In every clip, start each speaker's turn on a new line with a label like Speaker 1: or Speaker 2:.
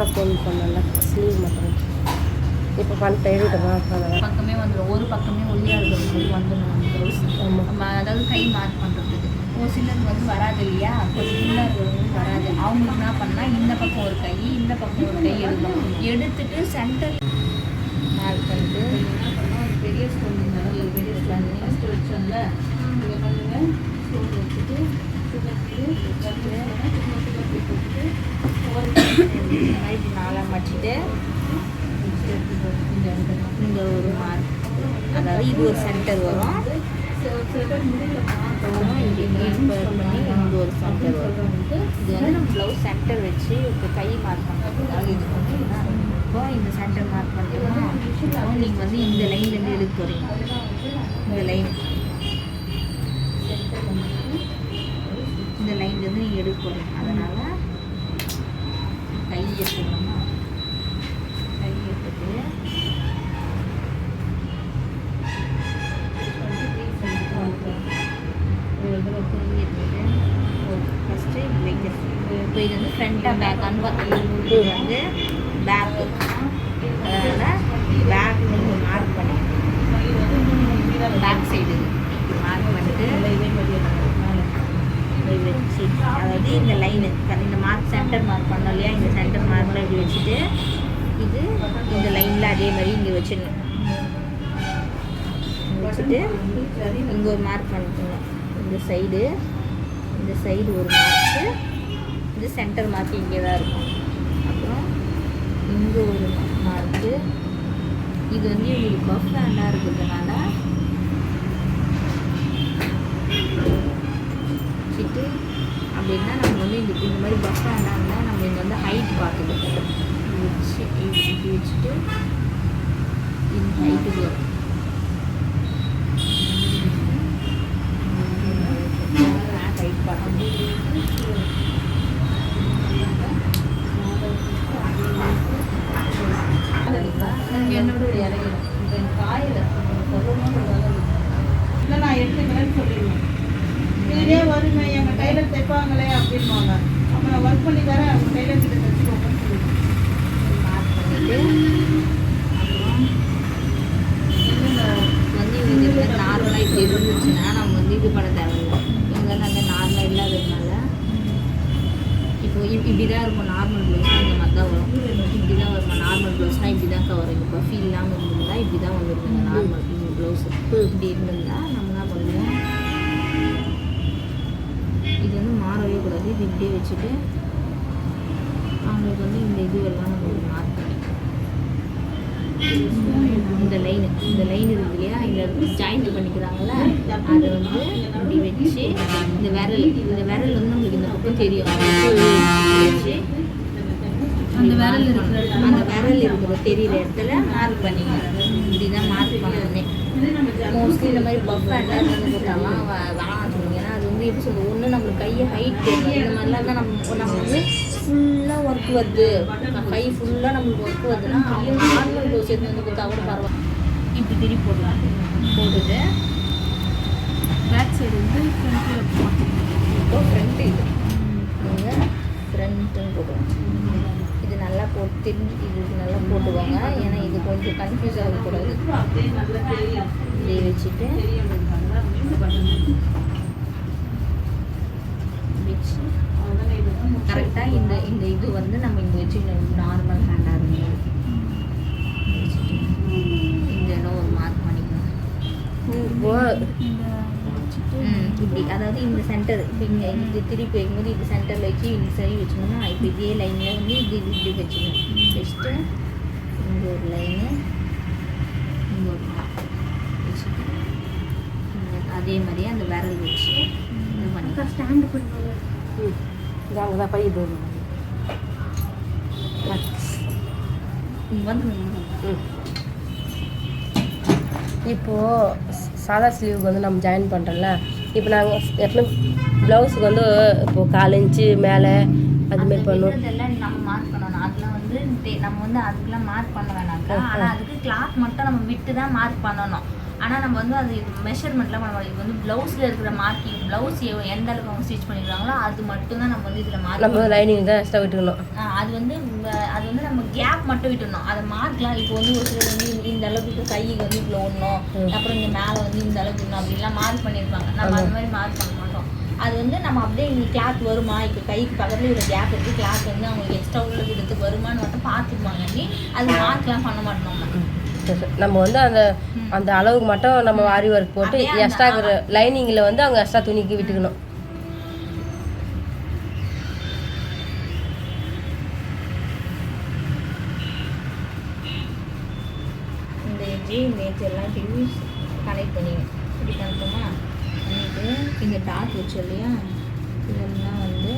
Speaker 1: தான் ஃபோன் பண்ணல ஸ்லீவ் மட்டும் இப்போ பண்ணிட்டு எழுதிட்டோமா
Speaker 2: பக்கமே வந்துடும், ஒரு பக்கமே ஒல்லியாக இருக்கிறது வந்துடும் ப்ளவுஸ். நம்ம அதாவது கை மார்க் பண்ணுறதுக்கு ஒரு சிலருக்கு வந்து வராது இல்லையா, கொஞ்சம் ஃபுல்லாக இருக்கிறவங்க வராது. அவங்களுக்கு என்ன பண்ணால் இந்த பக்கம் ஒரு கை இந்த பக்கம் ஒரு கை எடுக்கணும். எடுத்துட்டு சென்டர் மார்க் பண்ணிட்டு ஒரு பெரிய ஸ்டோன் இருந்தாலும் ஒரு பெரிய ஸ்டோன் ஃபஸ்ட்டு வச்சோம்ல இங்கே பண்ணுங்கள். ஸ்டோன் வச்சுட்டு போட்டு நாளாக மடிச்சுட்டு இந்த ஒரு மார்க், அதாவது இது ஒரு சென்டர் வரும். பண்ணி இங்கே ஒரு சென்டர் வரும். இது வந்து நம்ம ப்ளவுஸ் சென்டர் வச்சு இப்போ கை மார்க் பண்ணுறதுக்காக இது பண்ணிங்கன்னா இப்போ இந்த சென்டர் மார்க் பண்ணுறோம்னா நீங்கள் வந்து இந்த லைன்லேருந்து எடுக்க போகிறீங்க. இந்த லைன் இந்த லைன்லேருந்து நீங்கள் எடுக்க போகிறீங்க. அதனால் கை எடுத்துக்கணும்னா கை எடுத்துட்டு ஃபஸ்ட்டு வைக்கிறது. இப்போ இது வந்து ஃப்ரண்ட்டாக பேக்கான்னு பார்த்தோம். இது வந்து பேக்கு, அதனால் பேக் மார்க் பண்ணி பேக் சைடு மார்க் பண்ணிட்டு அதாவது இந்த லைனு இந்த மார்க் சென்டர் மார்க் பண்ணோம் இல்லையா, இந்த சென்டர் மார்க்கில் இப்படி வச்சுட்டு இது இந்த லைனில் அதே மாதிரி இங்கே வச்சிடணும். வச்சுட்டு இங்கே ஒரு மார்க் பண்ணிக்கணும். இந்த சைடு ஒரு மார்க்கு, இது சென்டர் மார்க் இங்கே தான் இருக்கும். அப்புறம் இங்கே ஒரு மார்க்கு. இது வந்து இவங்களுக்கு பஃப் ஹேண்டாக இருக்கிறதுனால வச்சுட்டு அப்படின்னா நம்ம வந்து இந்த மாதிரி பஃப் ஹேண்டாக இருந்தால் நம்ம இங்கே வந்து ஹைட் பார்த்துக்கணும். வச்சு இப்படி வச்சுட்டு இந்த ஹைட்டுக்கு வரும். ஹைட் பார்க்கணும். என்னோட இறங்கி காயில்
Speaker 3: இல்லை நான் எடுத்துக்கிறேன்னு சொல்லிடுவேன். இதுலேயே வருமே எங்கள் டைலர் தைப்பாங்களே அப்படின்வாங்க. அப்போ நான் ஒர்க் பண்ணி தரேன், அவங்க டைலர் கிட்ட தைச்சிக்கோங்கன்னு சொல்லிடுவேன்.
Speaker 2: மார்க் பண்ணிட்டு வந்து இவங்க இது நார்மலாக இப்படி இருந்துச்சுன்னா நம்ம வந்து இது பண்ண தேவையில்லை. இவங்க நாங்கள் நார்மலாக இல்லாததுனால இப்போ இப்படி தான் இருக்கும். நார்மல் ப்ளவுஸ்னால் இந்த மாதிரி தான் வரும். இப்படி தான் வரும். நார்மல் ப்ளவுஸ்னால் இப்படி தான் கவர். இப்போ ஃபீல் இல்லாமல் இருந்திருந்தால் இப்படி தான் வந்துருக்குங்க. நார்மல் இந்த ப்ளவுஸு இப்படி இருந்திருந்தால் நம்ம என்ன பண்ணுவோம், இது வந்து மாறவே கூடாது. இது இப்படியே வச்சுட்டு அவங்களுக்கு வந்து இந்த இதுவெல்லாம் நம்ம மார்க் பண்ணி இந்த லைன் இருக்குது இல்லையா, இந்த ஜாயிண்ட் பண்ணிக்கிறாங்கல்ல, அதை வந்து இப்படி வச்சு இந்த விரல் வந்து நம்மளுக்கு இந்த பக்கம் தெரியும். வச்சு அந்த விரல் இருக்கிற தெரியிற இடத்துல மார்க் பண்ணிங்க. இப்படி தான் மார்க் பண்ணணும். மோஸ்ட்லி இந்த மாதிரி பஃப் ஹேண்டாக வந்து போட்டாலாம் வேணாம் சொல்லுங்க. ஏன்னா அது வந்து எப்படி சொல்லுவோம், ஒன்று நம்மளுக்கு கையை ஹைட் தெரியும். இந்த மாதிரிலாம் தான் நம்ம வந்து ஃபுல்லாக ஒர்க் வருது, கை ஃபுல்லாக நம்மளுக்கு ஒர்க் வருதுன்னா அப்படியே நார்மல் ப்ளவுஸ் எடுத்து வந்து கொடுத்தா கூட பரவாயில்ல. இப்படி திருப்பி போடலாம். போட்டுட்டு பேக் சைடு வந்து இப்போ ஃப்ரண்ட்டு இது நீங்கள் ஃப்ரண்ட்டுன்னு போடுவோம். இது நல்லா போட்டு தெரிஞ்சு இது நல்லா போட்டுவாங்க. ஏன்னா இது கொஞ்சம் கன்ஃபியூஸ் ஆகக்கூடாது. இதை வச்சுட்டு வச்சு கரெக்டாக இந்த இது வந்து நம்ம இங்கே வச்சு நார்மல் ஹேண்டாக இருக்கும். இந்த இடம் ஒரு மார்க் பண்ணிக்கணும். இப்படி அதாவது இந்த சென்டர் இப்போ இங்கே இது திருப்பி வைக்கும்போது இது சென்டரில் வச்சு இந்த சரி வச்சோம்னா இப்போ இதே லைனில் வந்து இது இப்படி வச்சுக்கணும். வச்சுட்டு இங்கே ஒரு லைனு இங்கே ஒரு வச்சுட்டு அதே மாதிரியே அந்த விரல் வச்சு இது பண்ணி ஸ்டாண்டு பண்ணுவாங்க.
Speaker 1: அங்கே தான் போய் இது
Speaker 2: வந்து
Speaker 1: இப்போது சாதா ஸ்லீவுக்கு வந்து நம்ம ஜாயின் பண்ணுறோம்ல. இப்போ நாங்கள் எப்பவுமே ப்ளவுஸுக்கு வந்து இப்போது 4 இன்ச்சு மேலே அதுமாரி பண்ணுவோம்.
Speaker 2: இதெல்லாம் நம்ம மார்க் பண்ணணும். அதெல்லாம் வந்து நம்ம வந்து அதுக்கெல்லாம் மார்க் பண்ண வேணாக்கா. ஆனால் அதுக்கு கிளாத் மட்டும் நம்ம விட்டு தான் மார்க் பண்ணணும். ஆனால் நம்ம வந்து அது மெஷர்மெண்ட்லாம் பண்ண முடியாது. இது வந்து ப்ளவுஸில் இருக்கிற மார்க்கிங், ப்ளவுஸ் எந்த அளவுக்கு அவங்க ஸ்டிச் பண்ணிடுறாங்களோ அது மட்டும்தான் நம்ம வந்து இதில் மார்க்.
Speaker 1: நம்ம லைனிங் தான் எக்ஸ்ட்ரா விட்டுக்கணும்.
Speaker 2: அது வந்து நம்ம கேப் மட்டும் விட்டுடணும். அதை மார்க்லாம் இப்போ வந்து ஒரு சிலர் வந்து இந்த அளவுக்கு கைக்கு வந்து இவ்வளோ ஒன்றும், அப்புறம் இந்த மேலே வந்து இந்த அளவுக்கு இன்னும் அப்படின்லாம் மார்க் பண்ணியிருப்பாங்க. நம்ம அந்த மாதிரி மார்க் பண்ண மாட்டோம். அது வந்து நம்ம அப்படியே இங்கே கிளாத் வருமா, இப்போ கைக்கு பக்கத்தில் இவ்வளோ கேப் இருக்குது, கிளாத் வந்து அவங்களுக்கு எக்ஸ்ட்ரா உள்ள விடத்துக்கு வருமானு மட்டும் பார்த்துக்குவாங்க. அது மார்க்லாம் பண்ண மாட்டோம்.
Speaker 1: நம்ம வந்து அந்த அந்த அளவுக்கு மட்டும் நம்ம வாரி ஒர்க் போட்டு எக்ஸ்ட்ரா லைனிங்கில் வந்து அவங்க எக்ஸ்ட்ரா துணிக்கு விட்டுக்கணும்.
Speaker 2: இந்த எட்ஜ் எல்லாம் இப்படி கனெக்ட் பண்ணிடுவோம். இப்படி கனெக்டோமா பண்ணிட்டு இந்த டாட் வச்சு இல்லையா, இதெல்லாம் வந்து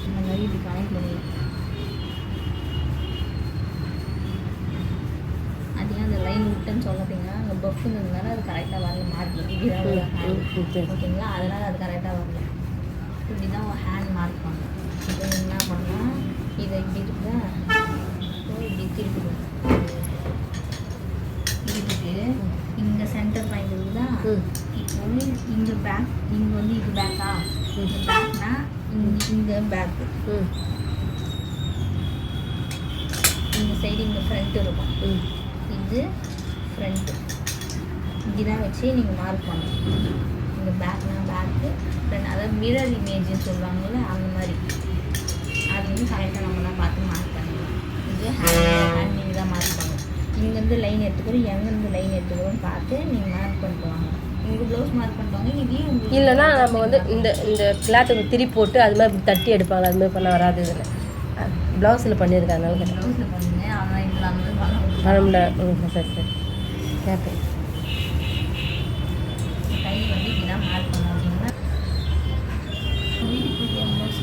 Speaker 2: இந்த மாதிரி இப்படி கனெக்ட் பண்ணிடுவோம். அதே அந்த லைன் விட்டுன்னு சொன்னீங்கன்னா அங்கே பஃப்ங்கிறதுனால அது கரெக்டாக வரல, மார்க் ஓகேங்களா, அதனால் அது கரெக்டாக வரல. இப்படி தான் ஒரு ஹேண்ட் மார்க் பண்ணணும். இப்போ என்ன பண்ணலாம், இதை இப்படி இருக்குதா, இப்படி திருப்பிடும். இதுக்கு இங்கே சென்டர் பாயிண்ட் இருக்குதா, இப்போ இங்கே பேக், இங்கே வந்து இது பேக்கா, இது பேக்னா இங்கே பேக்கு, இந்த சைடு இங்கே ஃப்ரண்ட் இருக்கும், இது ஃப்ரண்ட்டு. இப்படி தான் வச்சு நீங்கள் மார்க் பண்ணணும். இங்கே பேக்னா பேக்கு, ஃப்ரண்ட், அதாவது மிரர் இமேஜ்னு சொல்லுவாங்கள்ல அந்த மாதிரி. அது வந்து கரெக்டாக நம்ம தான் பார்த்து மார்க் பண்ணணும். இது ஹேண்ட் நீங்கள் தான் மார்க் பண்ணணும். இங்கேருந்து லைன் எடுத்துக்கிறோம், எங்கேருந்து லைன் எடுத்துக்கிறோன்னு பார்த்து நீங்கள் மார்க் பண்ணிட்டு வாங்க. உங்கள் ப்ளவுஸ் மார்க் பண்ணிட்டு இதையும் உங்களுக்கு
Speaker 1: இல்லைன்னா நம்ம வந்து இந்த கிளாத்துக்கு திரி போட்டு அது மாதிரி இப்படி தட்டி எடுப்பாங்க, அது மாதிரி பண்ண வராது. இதில் ப்ளவுஸில் பண்ணியிருக்காங்க,
Speaker 2: ப்ளவுஸில் பண்ணுங்க. ஆனால் இதில் அந்த மாதிரி
Speaker 1: பண்ண முடியல. சரி சரி கேட்பேன்.
Speaker 2: கை வந்து இப்படி தான் மார்க் பண்ணோம் அப்படின்னா வீட்டுக்கு ப்ளவுஸ்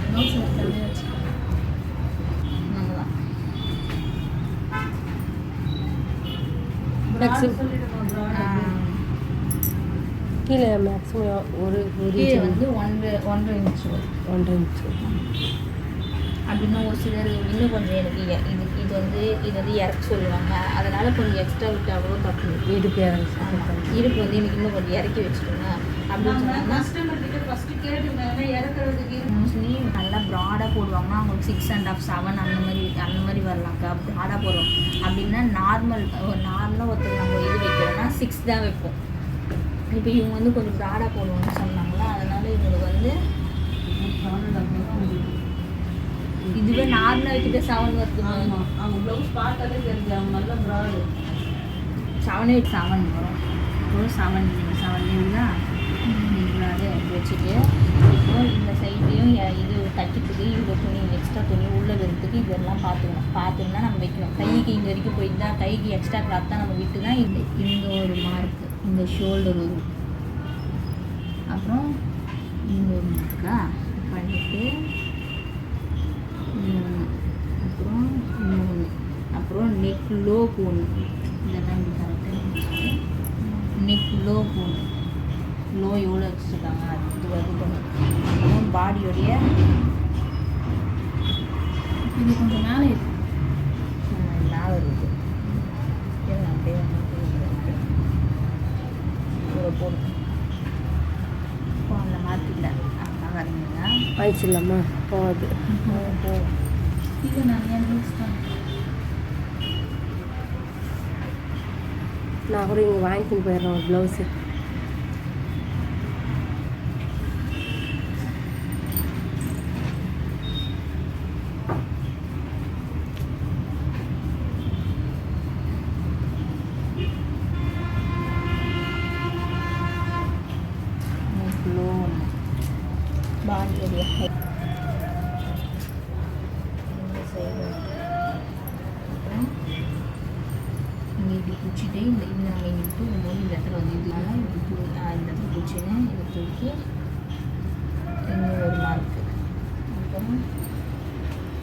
Speaker 2: ப்ளவுஸ் இருக்கிறதே வச்சு நம்ம தான்
Speaker 1: கீழே மேக்ஸிமம் ஒரு
Speaker 2: கீழே வந்து 1.5 இன்ச்சு வரும்.
Speaker 1: 1.5 இன்ச்சு
Speaker 2: அப்படின்னா ஒரு சிலர் இன்னும் கொஞ்சம் எனக்கு இது வந்து இறக்க சொல்லுவாங்க, அதனால் கொஞ்சம் எக்ஸ்ட்ரா விட்டு அவ்வளோ தப்பு.
Speaker 1: இடுப்பு
Speaker 2: இடுப்பு வந்து எனக்கு இன்னும் கொஞ்சம் இறக்கி வச்சுக்கோங்க அப்படின்னு சொன்னாங்கன்னா மோஸ்ட்லி நல்லா ப்ராடாக போடுவாங்கன்னா அவங்களுக்கு 6.5 7 அந்த மாதிரி வரலாம்க்கா. ப்ராடாக போடுவோம் அப்படின்னா நார்மலாக ஒருத்தர் நம்ம இது வைக்கிறோம்னா 6 தான் வைப்போம். இப்போ இவங்க வந்து கொஞ்சம் ப்ராடாக போடுவோம்னு சொன்னாங்களா, அதனால் இவங்களுக்கு வந்து இதுவே நார்மலாக வைக்கிட்ட 7 வருது.
Speaker 3: அவங்க ப்ளவுஸ் பார்த்தாலே தெரிஞ்சு அவங்க நல்லா ப்ராடு
Speaker 2: 7 வரும். இப்போ 7 இவ்வளோ இவ்வளோ வச்சுட்டு இப்போ இந்த சைட்லேயும் இது தைக்கிறதுக்கு இவ்வளோ துணி எக்ஸ்ட்ரா துணி உள்ளே வரத்துக்கு இதெல்லாம் பார்த்துன்னா நம்ம வைக்கணும். கைக்கு இங்கே வரைக்கும் போயிட்டு தான் கைக்கு எக்ஸ்ட்ரா கிளாத் தான் நம்ம விட்டு தான் இந்த ஒரு மார்க்கு, இந்த ஷோல்டர் வரும். அப்புறம் இந்த ஒரு மார்க்கா பண்ணிவிட்டு அப்புறம் இன்னொன்று, அப்புறம் நெக் லோக்கு ஒன்று, இதெல்லாம் இப்படி கரெக்டாக நெக் லோக்கு ஒன்று, லோ எவ்வளோ வச்சுருக்காங்க அது பண்ணும். அப்புறம் பாடியோடைய இது கொஞ்சம் மேலே மேலே இருக்குது, அப்படியே இவ்வளோ போடும். இப்போ அந்த மாற்றிக்கல அப்படின்னா வரீங்க
Speaker 1: ஆயிடுச்சு இல்லாமா போகுது.
Speaker 2: இது நிறையா
Speaker 1: நான் கூட இங்கே வாங்கிட்டு போயிடுறேன் ஒரு ப்ளவுஸு.
Speaker 2: பாடியோடைய இந்த சைடு அப்புறம் இங்கே இப்படி பிடிச்சிட்டு இந்த இது நாங்கள் இங்கே தூக்கும்போது இந்த இடத்துல வந்து இதனால இப்படி இந்த இடத்துல பிடிச்சின்னு இதை தூக்கி இன்னும் ஒரு மார்க்கு. அப்புறம்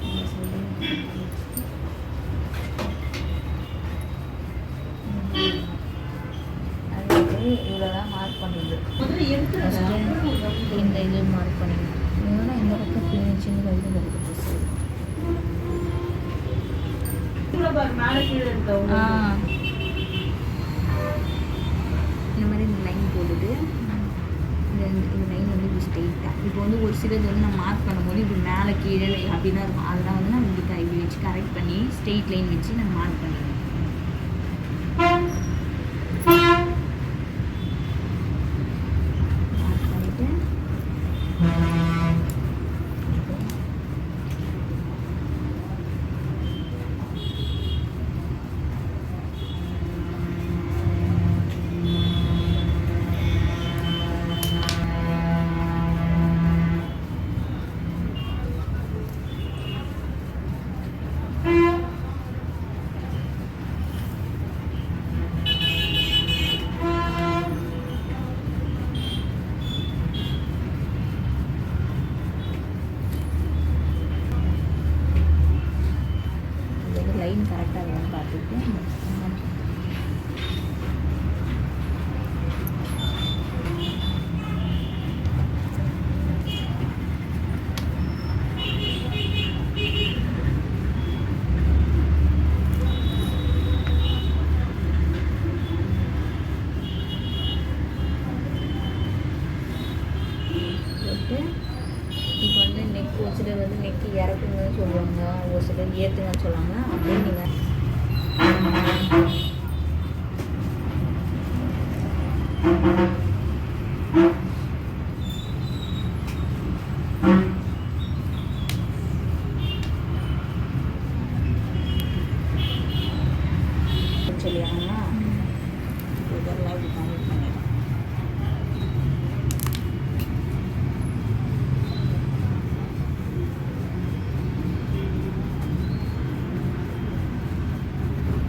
Speaker 2: இந்த சைடு அது இவ்வளோ தான் மார்க் பண்ணுறது. இந்த இது மார்க் பண்ணிடணும். இதோட இந்த பக்கம் சின்ன இது வருது.
Speaker 3: பாரு மேலே கீழே இருக்க
Speaker 2: இந்த மாதிரி இந்த லைன் போட்டுட்டு இந்த லைன் வந்து இப்படி ஸ்ட்ரெயிட்டாக இப்போ வந்து ஒரு சிலது வந்து நான் மார்க் பண்ணும்போது இப்படி மேலே கீழே அப்படி தான் இருக்கும். அதெல்லாம் வந்து நம்ம இப்படி வச்சு கரெக்ட் பண்ணி ஸ்ட்ரெயிட் லைன் வச்சு நம்ம மார்க் பண்ணிடுவோம். மார்க் பண்ணிவிட்டு லைன் கரெக்டாக இருக்குன்னு பார்த்துட்டு போட்டு இப்போ வந்து நெக் ஒரு சிலர் வந்து நெக்கு இறக்குங்கன்னு சொல்லுவாங்க, ஒரு சிலர் ஏற்றுங்கன்னு சொல்லுவாங்க. அப்படியே நீங்கள் சொல்லியாங்கன்னா இதெல்லாம் இப்படி கம்ப்ளீட் பண்ணிடலாம்.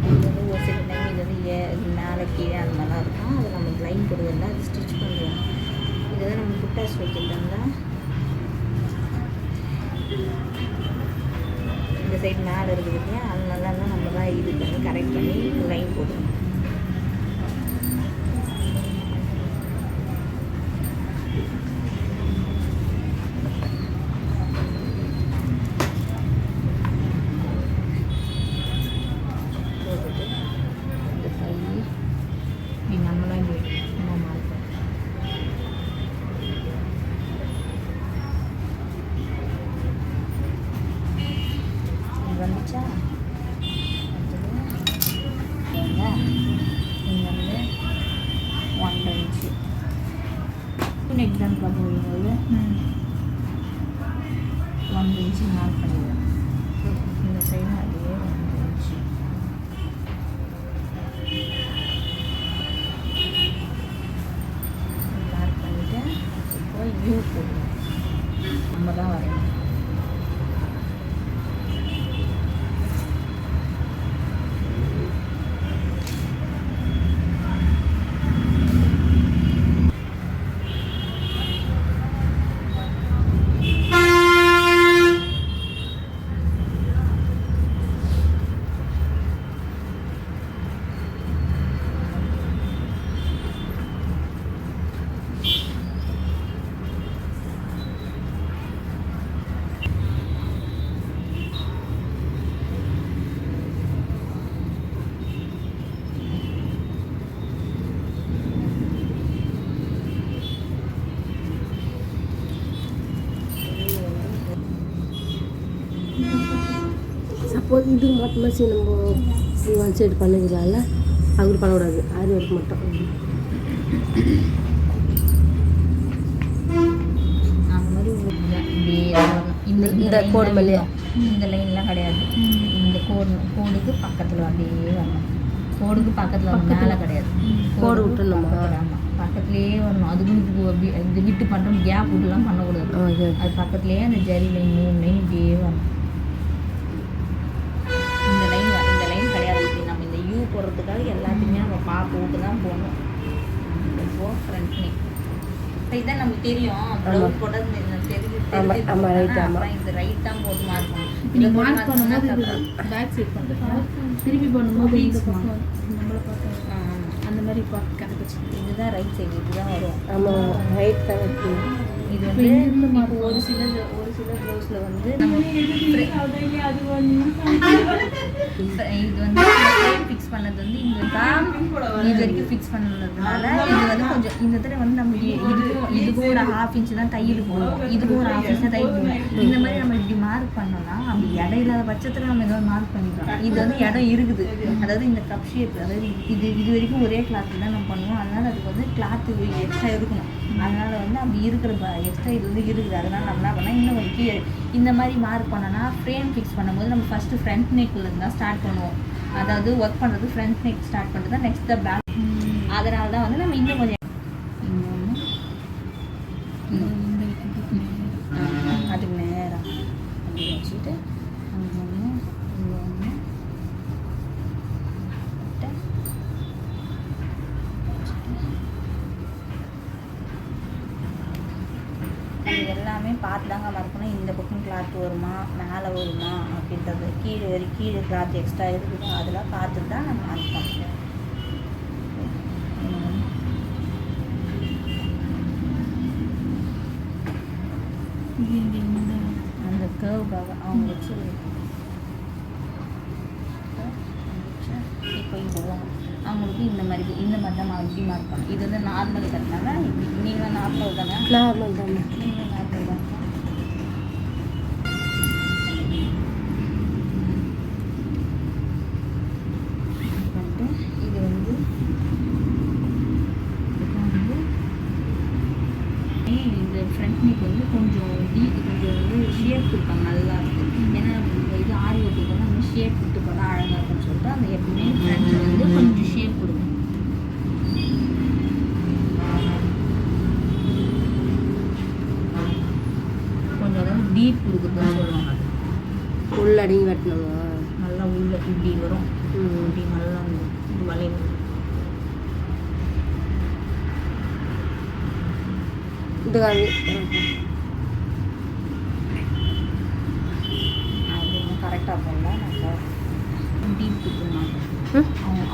Speaker 2: இது வந்து ஒரு சில டைம் இது வந்து மேலே கீழே அந்த மாதிரிலாம் இருக்கும். அது நம்ம லைன் போடுறதுல அது ஸ்டிச் பண்ணுவோம். இது வந்து நம்ம புட்டாஸ் வைக்கிறதாங்க இந்த சைடு மேலே இருக்குது இல்லையா, அதனால தான் நம்ம தான் இது பண்ணி கரெக்ட் பண்ணி லைன் போடுவோம். போட்டுட்டு இந்த கை இப்படி நம்மளாம் இப்படி நம்ம மார்க் இது வந்துச்சா. இங்கே வந்து 1 இன்ச்சு எக்ஸாம் பார்க்கும்போது 1 இன்ச்சு மார்க் பண்ணிடுவேன். இந்த சைடு அப்படியே 1 இன்ச்சு மார்க் பண்ணிவிட்டு இப்போ யூ போடுவோம். நம்ம தான் வரையணும்.
Speaker 1: சப்போஸ் இது மட்டும் வச்சு நம்ம ஒன் சைடு பண்ணிக்கலாம்ல, அது பண்ணக்கூடாது, ஆரி ஒர்க் மட்டும்.
Speaker 2: அந்த மாதிரி இப்படியே வரணும்.
Speaker 1: இந்த கோடு மேலேயா?
Speaker 2: இந்த லைன்லாம் கிடையாது. இந்த கோடுக்கு பக்கத்தில் அப்படியே வரணும். கோடுக்கு பக்கத்தில் மேலே கிடையாது.
Speaker 1: கோடு விட்டுணுமா?
Speaker 2: ஆமாம், பக்கத்துலேயே வரணும். அதுக்கு அப்படி இந்த விட்டு பண்ணுறோம், கேப் விட்டுலாம் பண்ணக்கூடாது. அது பக்கத்துலேயே அந்த ஜரி லைன் 3 லைன் இப்படியே வரணும். இந்த லைன் கிடையாது. இப்படி நம்ம இந்த யூ போடுறதுக்காக எல்லாத்தையுமே நம்ம பார்த்து விட்டு தான் போகணும். இப்போ ஃப்ரண்ட் நெக் இதான் நமக்கு தெரியும். ப்ளவுஸ் போட்டது தெரியும். அப்புறம் இது ரைட் தான் போட்டு மார்க் பண்ணணும்.
Speaker 3: இது மார்க் பண்ணும்போது பேக் சைட் பண்ணுறது, திருப்பி பண்ணும்போது இந்த பக்கம் நம்மளை பார்க்க அந்த மாதிரி பார்த்து கரெக்ட் வச்சு.
Speaker 2: இதுதான் ரைட் சைடு, இதுதான் வரும்.
Speaker 1: ஆமாம், ரைட் தான்.
Speaker 2: இது வந்து இப்போ ஒரு சில சில ப்ளவுஸில் வந்து நம்ம இது வந்து ஃபிக்ஸ் பண்ணது வந்து இங்கே தான் இது வரைக்கும் ஃபிக்ஸ் பண்ணதுனால இது வந்து கொஞ்சம் இந்த தடவை வந்து நம்ம இதுக்கும் ஒரு 1/2 இன்ச்சு தான் தையல் போடுவோம், இதுக்கும் ஒரு 1/2 இன்ச்சு தான் தையல் போடுவோம். இந்த மாதிரி நம்ம இப்படி மார்க் பண்ணோம்னா அப்படி இடம் இல்லாத பட்சத்தில் நம்ம ஏதாவது மார்க் பண்ணிக்கலாம். இது வந்து இடம் இருக்குது, அதாவது இந்த கப் ஷேப், அதாவது இது வரைக்கும் ஒரே கிளாத்தில் தான் நம்ம பண்ணுவோம். அதனால் அதுக்கு வந்து கிளாத்து எக்ஸ்ட்ரா இருக்கணும். அதனால் வந்து அப்படி இருக்கிற எக்ஸ்ட்ரா இது வந்து இருக்குது. அதனால் நம்ம என்ன பண்ணால் இன்னும் கொஞ்சம் கீழே இந்த மாதிரி மார்க் பண்ணோன்னா ஃப்ரேம் ஃபிக்ஸ் பண்ணும்போது நம்ம ஃபஸ்ட்டு ஃப்ரண்ட் நெக்கில் தான் ஸ்டார்ட் பண்ணுவோம். அதாவது ஒர்க் பண்ணுறது ஃப்ரண்ட் நெக் ஸ்டார்ட் பண்ணுறது தான் நெக்ஸ்ட் த பேக். அதனால தான் வந்து நம்ம இன்னும் கொஞ்சம் அதுக்கு நேரம் அப்படி வச்சுட்டு இது எல்லாமே பார்த்து தாங்க மறக்கணும். இந்த பக்கம் கிளாத் வருமா மேலே வருமா அப்படின்றது, கீழே கிளாத் எக்ஸ்ட்ரா இருக்குதா அதெல்லாம் பார்த்துட்டு தான் நம்ம மார்க் பண்ணணும். அந்த கேர்வுக்காக அவங்க வச்சு இப்போ இதுதான் அவங்களுக்கு இந்த மாதிரி தான் இப்படி மார்க் பண்ணணும். இது வந்து நார்மல் கட்டினால இப்படி நீங்களும் நார்மல் தானே?
Speaker 1: நார்மல் தான்.
Speaker 2: நீங்களும் நார்மல் தான். இது வந்து இந்த ஃப்ரண்ட் நெக் வந்து கொஞ்சம் வந்து ஷேப் கொடுப்பாங்க, நல்லா இருக்கும். ஏன்னா இது ஆரி ஒர்க்கு நம்ம ஷேப் விட்டு போனால் அழகாக இருக்குன்னு சொல்லிட்டு அந்த எப்பவுமே ஃப்ரண்ட்டில் வந்து கொஞ்சம் ஷேப் கொடுக்கும். கொஞ்சம் அதாவது டீப் கொடுக்குறதுன்னு சொல்லுவாங்க. அது
Speaker 1: உள்ளடிங்க வெட்டணுமா?
Speaker 2: நல்லா உள்ள இப்படி வரும், இப்படி நல்லா இது வளையும்.
Speaker 1: இது
Speaker 2: அது கரெக்டாக போடல. நம்ம டீப் கொடுத்துருந்தாங்க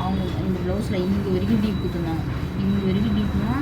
Speaker 2: அவங்க இந்த ப்ளவுஸில் இங்கே வரைக்கும் டீப் கொடுத்துருந்தாங்க. இங்கே வரைக்கும் டீப்னா